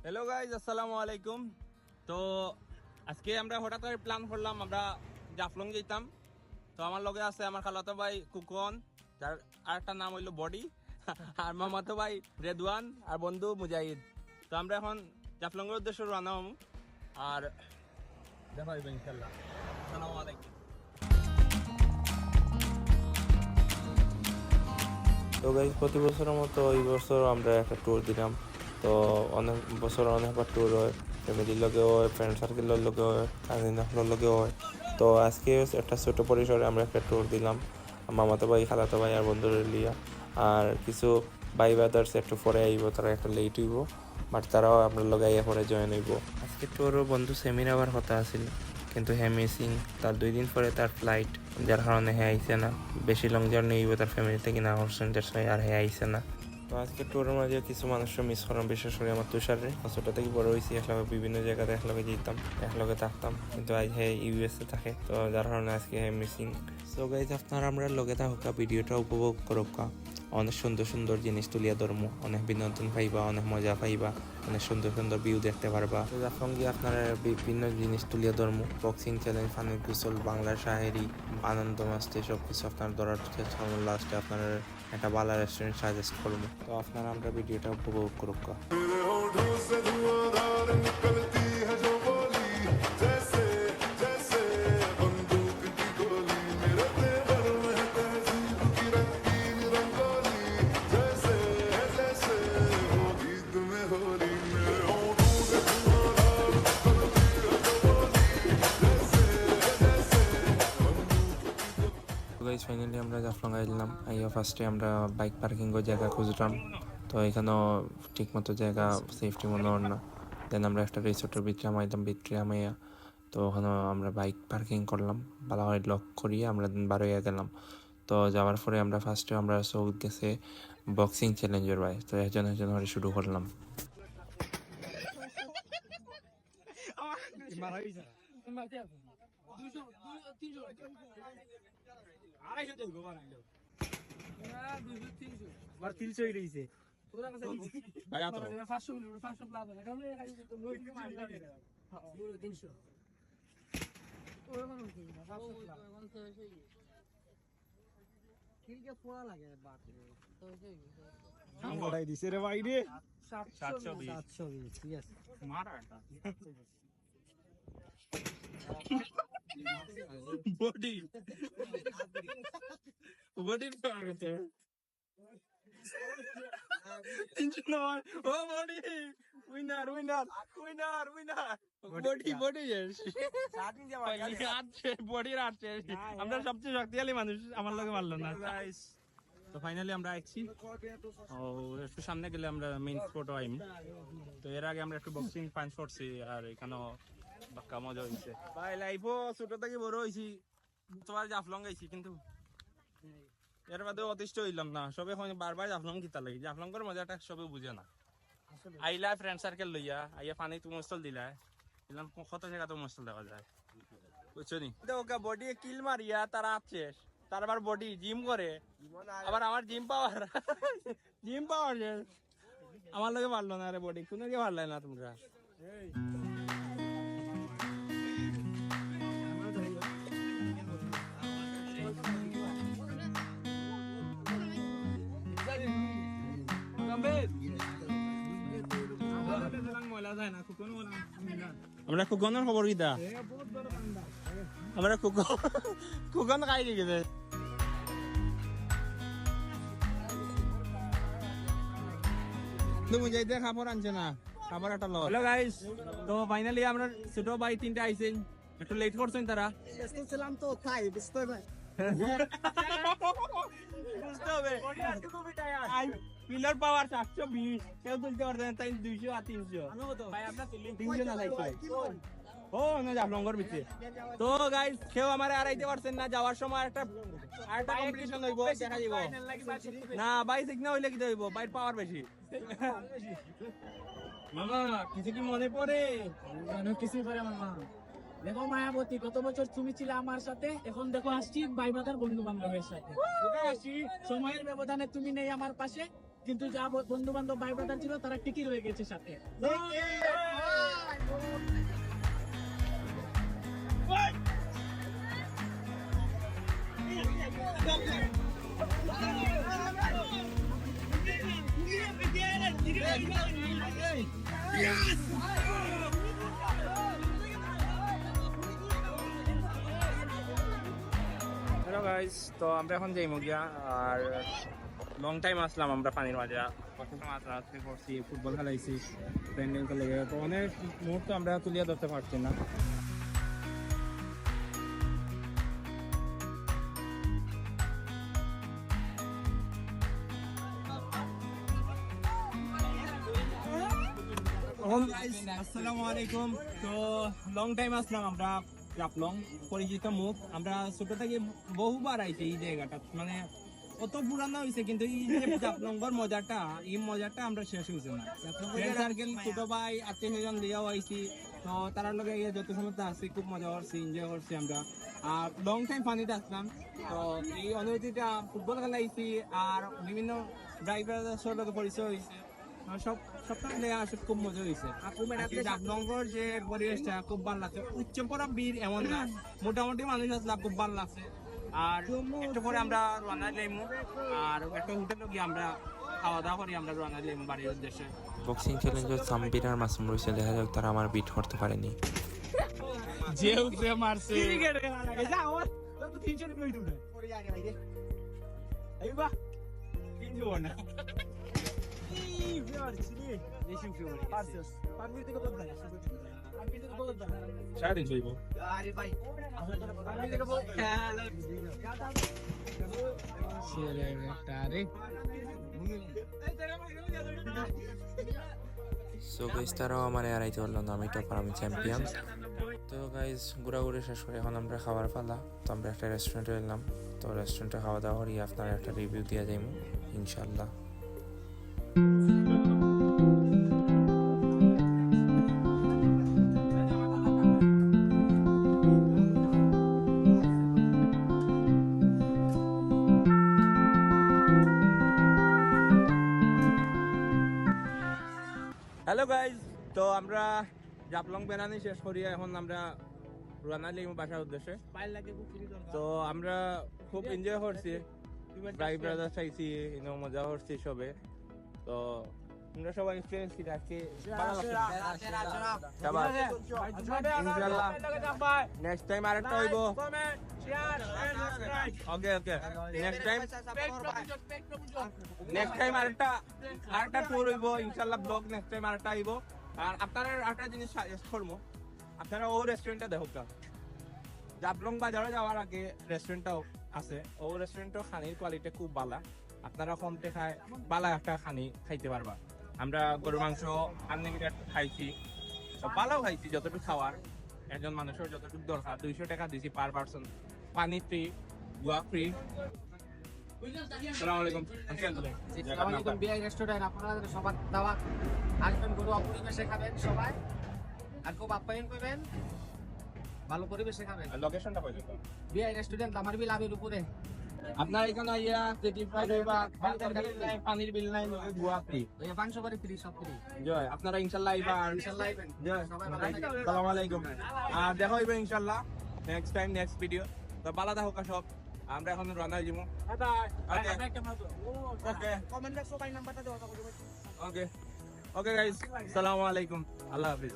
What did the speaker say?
Hello guys, আসসালামু আলাইকুম। তো আজকে আমরা হঠাৎ করে প্ল্যান করলাম আমরা জাফলং যেতাম। তো আমার লগে আছে আমার খালাতো ভাই কুকন, যার আরেকটা নাম হইলো বডি, আর মামাতো ভাই রেদওয়ান, আর বন্ধু মুজাহিদ। তো আমরা এখন জাফলংয়ের উদ্দেশ্যে রওনা হব। আর দেখা হইবে ইনশাআল্লাহ। আসসালামু আলাইকুম। তো গাইজ প্রতি বছরের মতো এই বছর আমরা একটা ট্যুর দিলাম। তো অনেক বছর অনেকবার ট্যুর হয়, ফ্যামিলির লগেও হয়, ফ্রেন্ড সার্কেলের লগেও হয়, কাজিনগুলোর লগেও হয়। তো আজকে একটা ছোট পরিসরে আমরা একটা ট্যুর দিলাম মামাতো ভাই, খালাতো ভাই আর বন্ধুদের লিয়া। আর কিছু ভাই ব্রাদার্স একটু পরে আইব, তারা একটা লেট হইব, বাট তারাও আমরা লগে আইয়া পরে জয়েন হইব। আজকে ট্যুরও বন্ধু সেমির আবার কথা আছিল, কিন্তু হ্যাঁ মিসিং। তার 2 দিন পরে তার ফ্লাইট, যার কারণে হ্যাঁ আইসে না। বেশি লং জার্নি হইব, তার ফ্যামিলি থেকে না করছেন, যার সময় আর হ্যাঁ আইসে না। তো আজকে ট্যুরের মাঝে কিছু মানুষের মিস করাম, বিশেষ করে আমার তুষারে। ছোটো থেকে বড় হয়েছি একলগে, বিভিন্ন জায়গাতে একলগে যেতাম, একলগে থাকতাম, কিন্তু আজ হ্যাঁ ইউএসএ থাকে, তো যার কারণে আজকে হ্যাঁ মিসিং। সো গাইজ, আপনারা আমরা লগে থাকা ভিডিওটা উপভোগ করুক। অনেক সুন্দর সুন্দর জিনিস তুলিয়া ধরমু, অনেক বিনোদন পাইবা, অনেক মজা পাইবা, অনেক সুন্দর সুন্দর ভিউ দেখতে পারবা। তো জাফলং গিয়ে আপনারা বিভিন্ন জিনিস তুলিয়া ধরমু, বক্সিং চ্যালেঞ্জ, পানির গোসল, বাংলা শায়েরি, আনন্দ মাস্তে সব কিছু আপনার ধরার লাস্টে আপনারা একটা ভালো রেস্টুরেন্ট সাজেস্ট করবো। তো আপনারা আমরা ভিডিওটা উপভোগ করুক। ফাইনালি আমরা জাফলং আইলাম। আইয়া ফার্স্টে আমরা বাইক পার্কিংয়ের জায়গা খুঁজলাম, তো এখানেও ঠিক মতো জায়গা সেফটি মনে হয় না। দেন আমরা একটা রিসোর্টের ভিতরে আমাইলাম, ভিতরে আমাইয়া তো ওখানে আমরা বাইক পার্কিং করলাম, ভালোভাবে লক করিয়ে আমরা দেন বার হইয়া গেলাম। তো যাওয়ার পরে আমরা ফার্স্টে আমরা সৌদ গেছে বক্সিং চ্যালেঞ্জের ভাই, তো একজন একজন করে শুরু করলাম। দিছে রে ভাই রে, 720 ঠিক আছে মারা বডি বডি পারতে 309। ও body winner winner winner winner, body body বডির আছে। আমরা সবচেয়ে শক্তিশালী মানুষ, আমার লগে মারলো না। তো ফাইনালি আমরা আইছি, ও একটু সামনে গেলে আমরা মেইন স্পট আইম। তো এর আগে আমরা একটু বক্সিং পাঞ্চ করছি, আর এখানেও বাক্কা মজা হয়েছে ভাই। লাইফও ছোট থেকে বড় হয়েছি, তোমার জাফলং গেছি, কিন্তু এর বাদে অতিষ্ঠ হইলাম না। সবে বারবার জাফলং কিতা লাগে, জাফলংয়ের মজাটা সবে বুঝে না। আইলা ফ্রেন্ড সার্কেল লইয়া আইয়া পানি তুমি মস্তল দিলা, দিলাম কত জায়গা তো মস্তল দেওয়া যায়, বুঝছো নি? ওকে বডি কিল মারিয়া তারা আছে, তার আবার বডি জিম করে, আবার আমার জিম পাওয়ার জিম পাওয়ার আমার লোকে পারলো না রে, বডি কোনো কে পারলে না তোমরা। আমরা কুকনের খবর কিতা, আমরা কুকন খাই দিকে মুজাহিদে খাবার আনছে না, খাবার একটা লো। হ্যালো গাইস, তো ফাইনালি আমরা ছোট ভাই 3টা আইছেন, একটু লেট করছেন তারা। ব্যস্ত ছিলাম তো তাই বুঝতে পারি বুঝতে হবে পিলার পাওয়ার 720, কেউ তুলতে পারছেন তাই 200 আর 300 ভাই, আপনার 300 না থাকছে ও না জাফলংয়ের ভিতরে। তো গাইস কেউ আমারে আর আইতে পারছেন না, যাওয়ার সময় একটা কম্পিটিশন হইব, দেখা দিব না ভাই, ঠিক না হইলে কি হইব, ভাই পাওয়ার বেশি। মামা কিছু কি মনে পড়ে? কিছু করে মামা। দেখো মায়াবতী, গত বছর তুমি ছিলে আমার সাথে, এখন দেখো আসছি ভাই বাদার বন্ধু বান্ধবের সাথে। সময়ের ব্যবধানে তুমি নেই আমার পাশে, কিন্তু যা বন্ধু বান্ধব ভাই ব্রাদার ছিল তারা টিকি রয়ে গেছে সাথে। হ্যালো গাইস, তো আমরা এখন যাই মুগিয়া আর লং টাইম আসলাম আমরা পানির মাঝে। প্রথম মাছ রাত্রে করছি, ফুটবল খেলাইছি ফ্রেন্ডকে লেগে, তো অনেক মুহূর্ত আমরা তুলিয়া ধরতে পারছি না। আসসালামু আলাইকুম। তো লং টাইম আসলাম আমরা জাফলং, পরিচিত মুখ। আমরা ছোট থেকে বহুবার আইছি এই জায়গাটা, মানে কত পুরানো হয়েছে কিন্তু এই যে জাফলংগর মজাটা, এই মজাটা আমরা শেষ হয়েছে না। ফ্রেন্ড সার্কেল, ছোট ভাই, আত্মীয় স্বজন দিয়েও আইছি, তো তার লগে যত সময় আসছি খুব মজা করছি, এনজয় করছি আমরা। আর লং টাইম পানিতে আসলাম, তো এই অনুভূতিটা ফুটবল খেলাইছি আর বিভিন্ন ড্রাইভারের লগে পরিচয় হয়েছে। সব মিলে আসলে খুব মজা হয়েছে। জাফলংগর যে পরিবেশটা খুব ভালো লাগছে, উচ্চ পরা বীর এমন না, মোটামুটি মানুষ আসলে খুব ভালো লাগছে। আর একটু পরে আমরা রান্না লাইমু, আর একটা হোটেলে গিয়ে আমরা খাওয়া দাওয়া করি, আমরা রান্না লাইমু বাড়ির উদ্দেশ্যে। বক্সিং চ্যালেঞ্জের সাম্বির আর মাসুম রয়েছে, দেখা যাক তারা আমার বিট করতে পারেনি। যে মারছে সারাদিন চলবো। সো গাইস, তারাও আমার এড়াইতে পারলো না, আমি টপার, আমি চ্যাম্পিয়ন। তো গাইস, ঘোরাঘুরি শেষ করে এখন আমরা খাবার পালা। তো আমরা একটা রেস্টুরেন্টে এলাম, তো রেস্টুরেন্টে খাওয়া দাওয়া করি, আপনার একটা রিভিউ দিয়ে যাইমু ইনশাল্লাহ। হ্যালো গাইজ, তো আমরা জাফলং বেড়ানি শেষ করি, এখন আমরা রানা লিমু বাসার উদ্দেশ্যে। তো আমরা খুব এনজয় করছি, ভাই ব্রাদার চাইছি, মজা করছি সবে। তো আমরা সবাই এক্সপিরিয়েন্স কি আজকে ভালো লাগছে। ইনশাআল্লাহ নেক্সট টাইম আরেকটা হইব। ওকে নেক্সট টাইম আরেকটা ট্যুর হইব ইনশাআল্লাহ, ব্লগ নেক্সট টাইম আরেকটা আইব। আর আপনারা আরেকটা জিনিস সাজেস্ট করবো, আপনারা ও রেস্টুরেন্টটা দেখুক না। জাফলং বাজারে যাওয়ার আগে রেস্টুরেন্টটাও আছে, ও রেস্টুরেন্টও খানির কোয়ালিটি খুব ভালো, আপনারা কম টাকায় ভালো একটা খানি খাইতে পারবা। আমরা গরুর মাংস আনলিমিটেড খাইছি, ভালো খাইছি, যতটুকু খাওয়ার একজন মানুষের যতটুকু দরকার। 200 টাকা দিছি পার পার্সন, পানি ফ্রি, গোয়া ফ্রি। আসসালামু আলাইকুম। বিআই রেস্টুরেন্ট, আপনারা সবার দাওয়াত, আসবেন, ঘরোয়া পরিবেশে খাবেন সবাই, আর খুব আপ্যায়ন করবেন, ভালো পরিবেশে খাবেন। লোকেশনটা কই দিতে? বিআই রেস্টুরেন্ট দামারবিল আবির উপরে। আপনার এখানে আইয়া সার্টিফাইড হইবা, পানির বিল নাই, গোয়া ফ্রি, মাংস করে ফ্রি, সব ফ্রি। জয়, আপনারা ইনশাআল্লাহ আইবা। ইনশাআল্লাহ আইবেন। জয়, সবাই ভালো থাকবেন। আসসালামু আলাইকুম। আর দেখা হইবে ইনশাআল্লাহ নেক্সট টাইম, নেক্সট ভিডিও। তো ভালো থাকুক সব, আমরা এখন রান্না যাবো। ওকে গাইস, আসসালামু আলাইকুম, আল্লাহ হাফিজ।